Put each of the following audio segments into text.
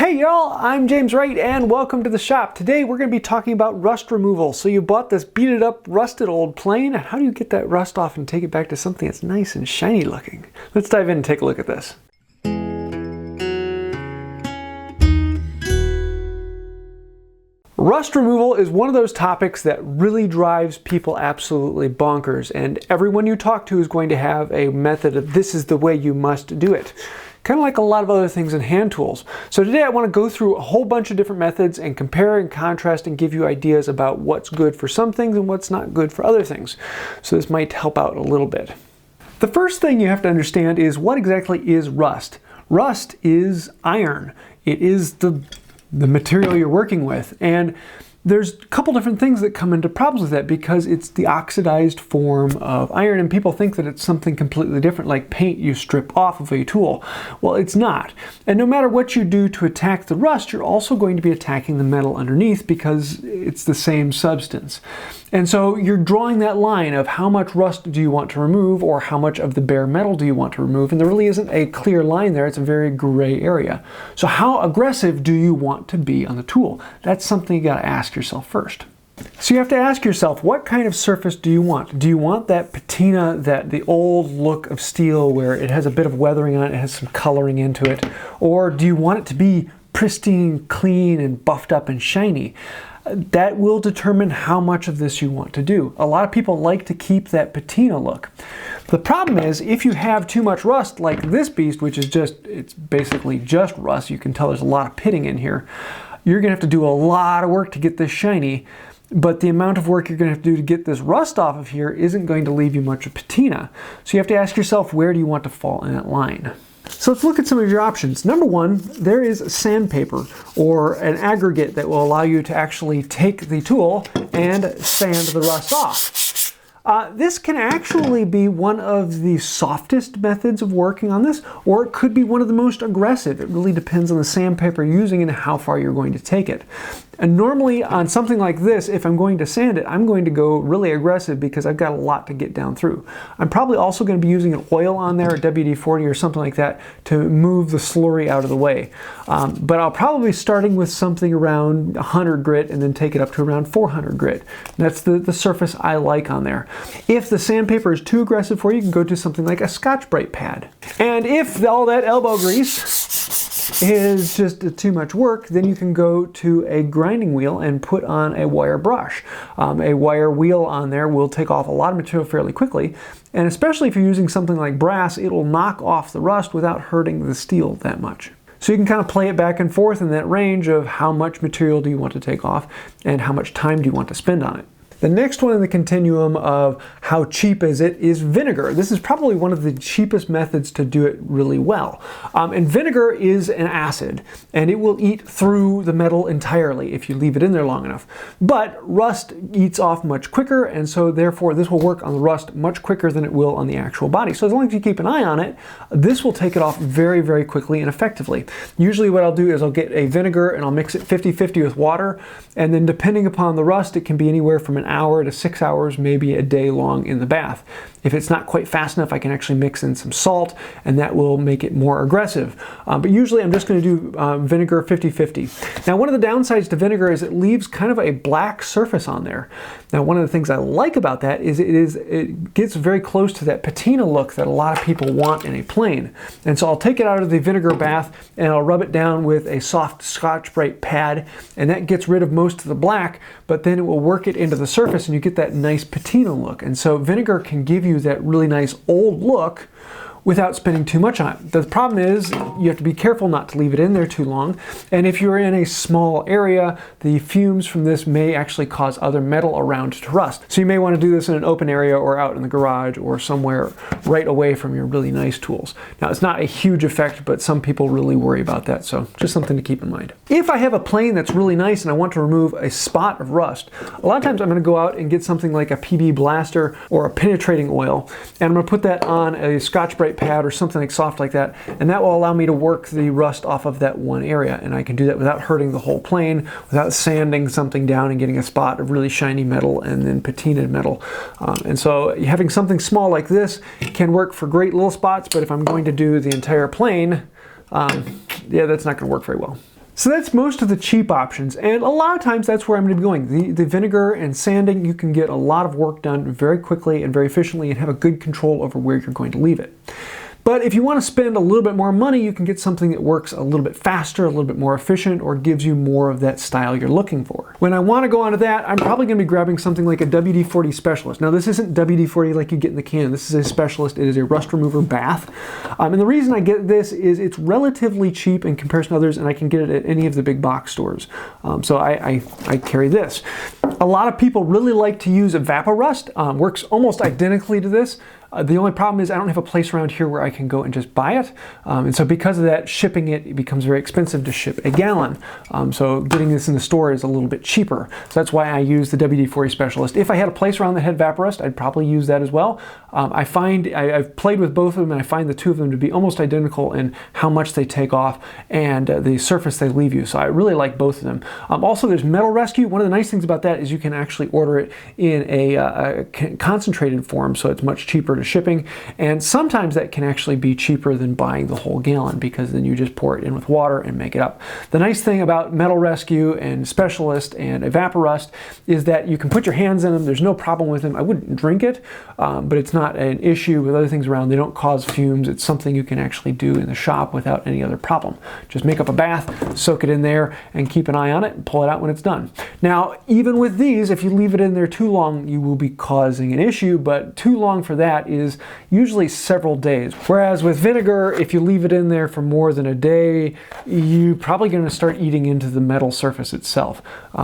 Hey y'all, I'm James Wright and welcome to the shop. Today we're going to be talking about rust removal. So you bought this beat up, rusted old plane. How do you get that rust off and take it back to something that's nice and shiny looking? Let's dive in and take a look at this. Rust removal is one of those topics that really drives people absolutely bonkers, and everyone you talk to is going to have a method of this is the way you must do it. Kind of like a lot of other things in hand tools. So today I want to go through a whole bunch of different methods and compare and contrast and give you ideas about what's good for some things and what's not good for other things. So this might help out a little bit. The first thing you have to understand is what exactly is rust. Rust is iron. It is the material you're working with, and there's a couple different things that come into problems with that because it's the oxidized form of iron, and people think that it's something completely different, like paint you strip off of a tool. Well, it's not. And no matter what you do to attack the rust, you're also going to be attacking the metal underneath because it's the same substance. And so you're drawing that line of how much rust do you want to remove or how much of the bare metal do you want to remove, and there really isn't a clear line there. It's a very gray area. So how aggressive do you want to be on the tool? That's something you got to ask yourself first. So you have to ask yourself, what kind of surface do you want? Do you want that patina, the old look of steel where it has a bit of weathering on it, it has some coloring into it? Or do you want it to be pristine, clean, and buffed up and shiny? That will determine how much of this you want to do. A lot of people like to keep that patina look. The problem is if you have too much rust like this beast, which is it's basically just rust, you can tell there's a lot of pitting in here, you're gonna have to do a lot of work to get this shiny, but the amount of work you're gonna have to do to get this rust off of here isn't going to leave you much of patina. So you have to ask yourself, where do you want to fall in that line? So let's look at some of your options. Number one, there is sandpaper, or an aggregate that will allow you to actually take the tool and sand the rust off. This can actually be one of the softest methods of working on this, or it could be one of the most aggressive. It really depends on the sandpaper you're using and how far you're going to take it. And normally on something like this, if I'm going to sand it, I'm going to go really aggressive because I've got a lot to get down through. I'm probably also going to be using an oil on there, a WD-40 or something like that, to move the slurry out of the way. But I'll probably be starting with something around 100 grit and then take it up to around 400 grit. That's the surface I like on there. If the sandpaper is too aggressive for you, you can go to something like a Scotch-Brite pad. And if all that elbow grease is just too much work, then you can go to a grinding wheel and put on a wire brush. A wire wheel on there will take off a lot of material fairly quickly, and especially if you're using something like brass, it will knock off the rust without hurting the steel that much. So you can kind of play it back and forth in that range of how much material do you want to take off and how much time do you want to spend on it. The next one in the continuum of how cheap is it is vinegar. This is probably one of the cheapest methods to do it really well. And vinegar is an acid, and it will eat through the metal entirely if you leave it in there long enough. But rust eats off much quicker, and so therefore this will work on the rust much quicker than it will on the actual body. So as long as you keep an eye on it, this will take it off very, very quickly and effectively. Usually what I'll do is I'll get a vinegar and I'll mix it 50-50 with water, and then depending upon the rust, it can be anywhere from an hour to 6 hours, maybe a day long in the bath. If it's not quite fast enough, I can actually mix in some salt, and that will make it more aggressive. But usually I'm just going to do vinegar 50-50. Now, one of the downsides to vinegar is it leaves kind of a black surface on there. Now, one of the things I like about that is it gets very close to that patina look that a lot of people want in a plane. And so I'll take it out of the vinegar bath and I'll rub it down with a soft Scotch-Brite pad, and that gets rid of most of the black, but then it will work it into the surface and you get that nice patina look. And so vinegar can give you that really nice old look without spending too much on it. The problem is you have to be careful not to leave it in there too long, and if you're in a small area, the fumes from this may actually cause other metal around to rust. So you may want to do this in an open area or out in the garage or somewhere right away from your really nice tools. Now, it's not a huge effect, but some people really worry about that, so just something to keep in mind. If I have a plane that's really nice and I want to remove a spot of rust, a lot of times I'm going to go out and get something like a PB blaster or a penetrating oil, and I'm going to put that on a Scotch-Brite pad or something like soft like that, and that will allow me to work the rust off of that one area, and I can do that without hurting the whole plane, without sanding something down and getting a spot of really shiny metal and then patinaed metal. And so having something small like this can work for great little spots, but if I'm going to do the entire plane, yeah, that's not going to work very well. So that's most of the cheap options, and a lot of times that's where I'm going to be going. The vinegar and sanding, you can get a lot of work done very quickly and very efficiently and have a good control over where you're going to leave it. But if you want to spend a little bit more money, you can get something that works a little bit faster, a little bit more efficient, or gives you more of that style you're looking for. When I want to go onto that, I'm probably going to be grabbing something like a WD-40 Specialist. Now, this isn't WD-40 like you get in the can. This is a Specialist. It is a rust remover bath. And the reason I get this is it's relatively cheap in comparison to others, and I can get it at any of the big box stores. So I carry this. A lot of people really like to use Evaporust. Works almost identically to this. The only problem is I don't have a place around here where I can go and just buy it. And so because of that, shipping it becomes very expensive to ship a gallon. So getting this in the store is a little bit cheaper. So that's why I use the WD-40 Specialist. If I had a place around that had Vaporust, I'd probably use that as well. I've played with both of them, and I find the two of them to be almost identical in how much they take off and the surface they leave you. So I really like both of them. Also, there's Metal Rescue. One of the nice things about that is you can actually order it in a concentrated form, so it's much cheaper to shipping, and sometimes that can actually be cheaper than buying the whole gallon, because then you just pour it in with water and make it up. The nice thing about Metal Rescue and Specialist and Evaporust is that you can put your hands in them. There's no problem with them. I wouldn't drink it, but it's not an issue with other things around. They don't cause fumes. It's something you can actually do in the shop without any other problem. Just make up a bath, soak it in there, and keep an eye on it and pull it out when it's done. Now, even with these, if you leave it in there too long, you will be causing an issue, but too long for that is usually several days. Whereas with vinegar, if you leave it in there for more than a day, you're probably going to start eating into the metal surface itself.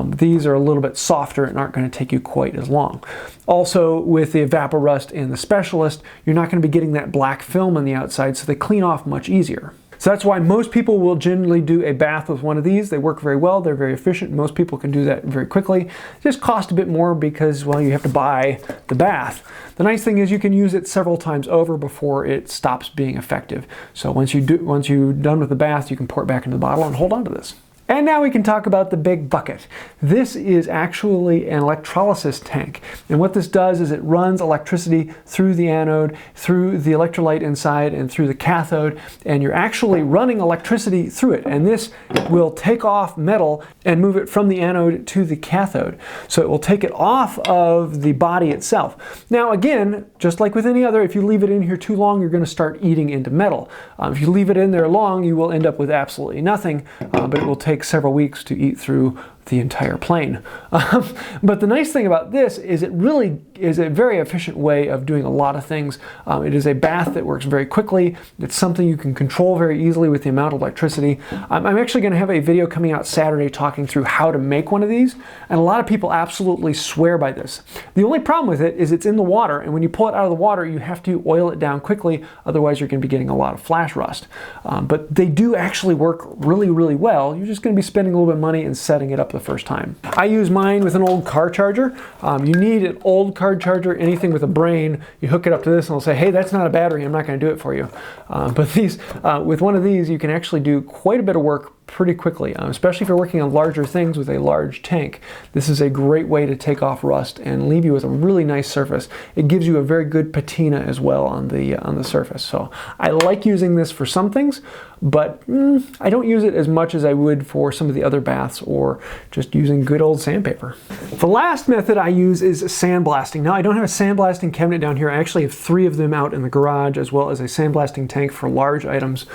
These are a little bit softer and aren't going to take you quite as long. Also, with the Evaporust and the Specialist, you're not going to be getting that black film on the outside, so they clean off much easier. So that's why most people will generally do a bath with one of these. They work very well, they're very efficient. Most people can do that very quickly. It just costs a bit more because, well, you have to buy the bath. The nice thing is you can use it several times over before it stops being effective. So once you're done with the bath, you can pour it back into the bottle and hold on to this. And now we can talk about the big bucket. This is actually an electrolysis tank. And what this does is it runs electricity through the anode, through the electrolyte inside, and through the cathode. And you're actually running electricity through it. And this will take off metal and move it from the anode to the cathode. So it will take it off of the body itself. Now again, just like with any other, if you leave it in here too long, you're going to start eating into metal. If you leave it in there long, you will end up with absolutely nothing, but it will take several weeks to eat through the entire plane. But the nice thing about this is it really is a very efficient way of doing a lot of things. It is a bath that works very quickly. It's something you can control very easily with the amount of electricity. I'm actually going to have a video coming out Saturday talking through how to make one of these, and a lot of people absolutely swear by this. The only problem with it is it's in the water, and when you pull it out of the water, you have to oil it down quickly, otherwise you're going to be getting a lot of flash rust. But they do actually work really, really well. You're just going to be spending a little bit of money and setting it up the first time. I use mine with an old car charger. You need an old car charger, anything with a brain. You hook it up to this and it'll say, hey, that's not a battery, I'm not going to do it for you. But these, with one of these, you can actually do quite a bit of work pretty quickly, especially if you're working on larger things with a large tank. This is a great way to take off rust and leave you with a really nice surface. It gives you a very good patina as well on the surface. So I like using this for some things, but I don't use it as much as I would for some of the other baths or just using good old sandpaper. The last method I use is sandblasting. Now I don't have a sandblasting cabinet down here. I actually have 3 of them out in the garage, as well as a sandblasting tank for large items.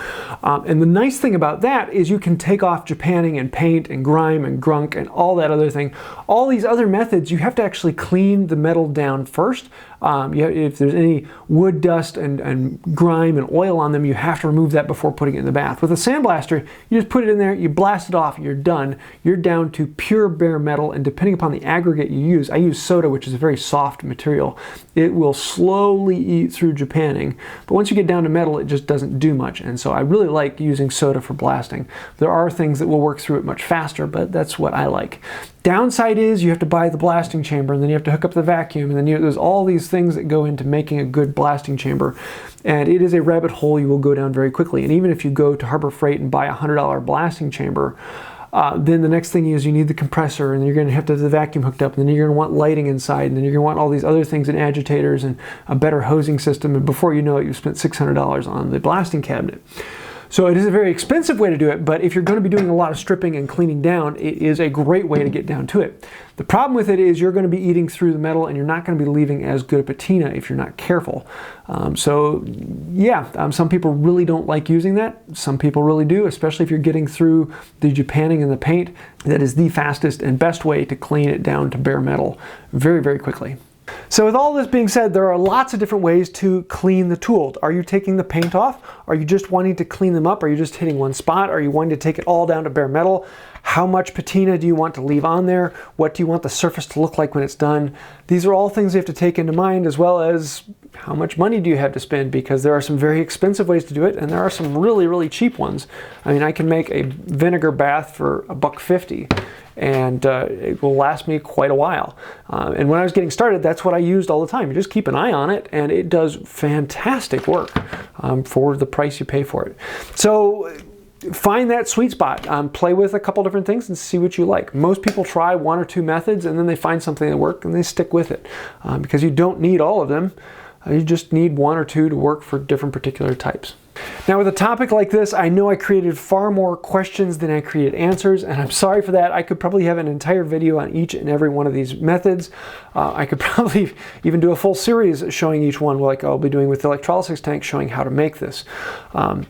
And the nice thing about that is you can take off Japanning and paint and grime and grunk and all that other thing. All these other methods, you have to actually clean the metal down first. If there's any wood dust and grime and oil on them, you have to remove that before putting it in the bath. With a sandblaster, you just put it in there, you blast it off, you're done. You're down to pure bare metal, and depending upon the aggregate you use, I use soda, which is a very soft material. It will slowly eat through Japanning, but once you get down to metal, it just doesn't do much, and so I really like using soda for blasting. There are things that will work through it much faster, but that's what I like. Downside is you have to buy the blasting chamber, and then you have to hook up the vacuum, and then there's all these things that go into making a good blasting chamber, and it is a rabbit hole you will go down very quickly. And even if you go to Harbor Freight and buy a $100 blasting chamber, then the next thing is you need the compressor, and then you're going to have the vacuum hooked up, and then you're going to want lighting inside, and then you're going to want all these other things and agitators and a better hosing system, and before you know it, you've spent $600 on the blasting cabinet. So it is a very expensive way to do it, but if you're going to be doing a lot of stripping and cleaning down, it is a great way to get down to it. The problem with it is you're going to be eating through the metal and you're not going to be leaving as good a patina if you're not careful. Some people really don't like using that. Some people really do, especially if you're getting through the Japanning and the paint. That is the fastest and best way to clean it down to bare metal very, very quickly. So with all this being said, there are lots of different ways to clean the tool. Are you taking the paint off? Are you just wanting to clean them up? Are you just hitting one spot? Are you wanting to take it all down to bare metal? How much patina do you want to leave on there? What do you want the surface to look like when it's done? These are all things you have to take into mind, as well as how much money do you have to spend, because there are some very expensive ways to do it and there are some really, really cheap ones. I mean, I can make a vinegar bath for $1.50 and it will last me quite a while. And when I was getting started, that's what I used all the time. You just keep an eye on it and it does fantastic work for the price you pay for it. So find that sweet spot. Play with a couple different things and see what you like. Most people try one or two methods and then they find something that works and they stick with it because you don't need all of them. You just need one or two to work for different particular types. Now with a topic like this, I know I created far more questions than I created answers, and I'm sorry for that. I could probably have an entire video on each and every one of these methods. I could probably even do a full series showing each one, like I'll be doing with the Electrolysis Tank, showing how to make this.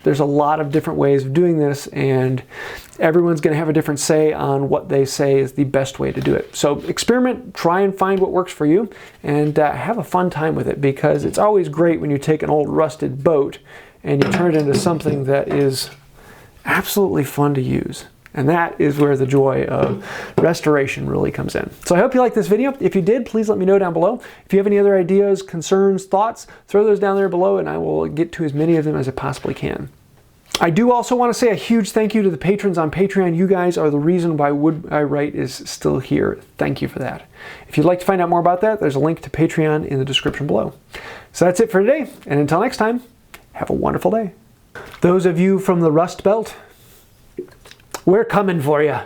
There's a lot of different ways of doing this, and everyone's going to have a different say on what they say is the best way to do it. So experiment, try and find what works for you, and have a fun time with it, because it's always great when you take an old rusted boat and you turn it into something that is absolutely fun to use. And that is where the joy of restoration really comes in. So I hope you liked this video. If you did, please let me know down below. If you have any other ideas, concerns, thoughts, throw those down there below and I will get to as many of them as I possibly can. I do also want to say a huge thank you to the patrons on Patreon. You guys are the reason why Wood I Write is still here. Thank you for that. If you'd like to find out more about that, there's a link to Patreon in the description below. So that's it for today, and until next time, have a wonderful day. Those of you from the Rust Belt, we're coming for you.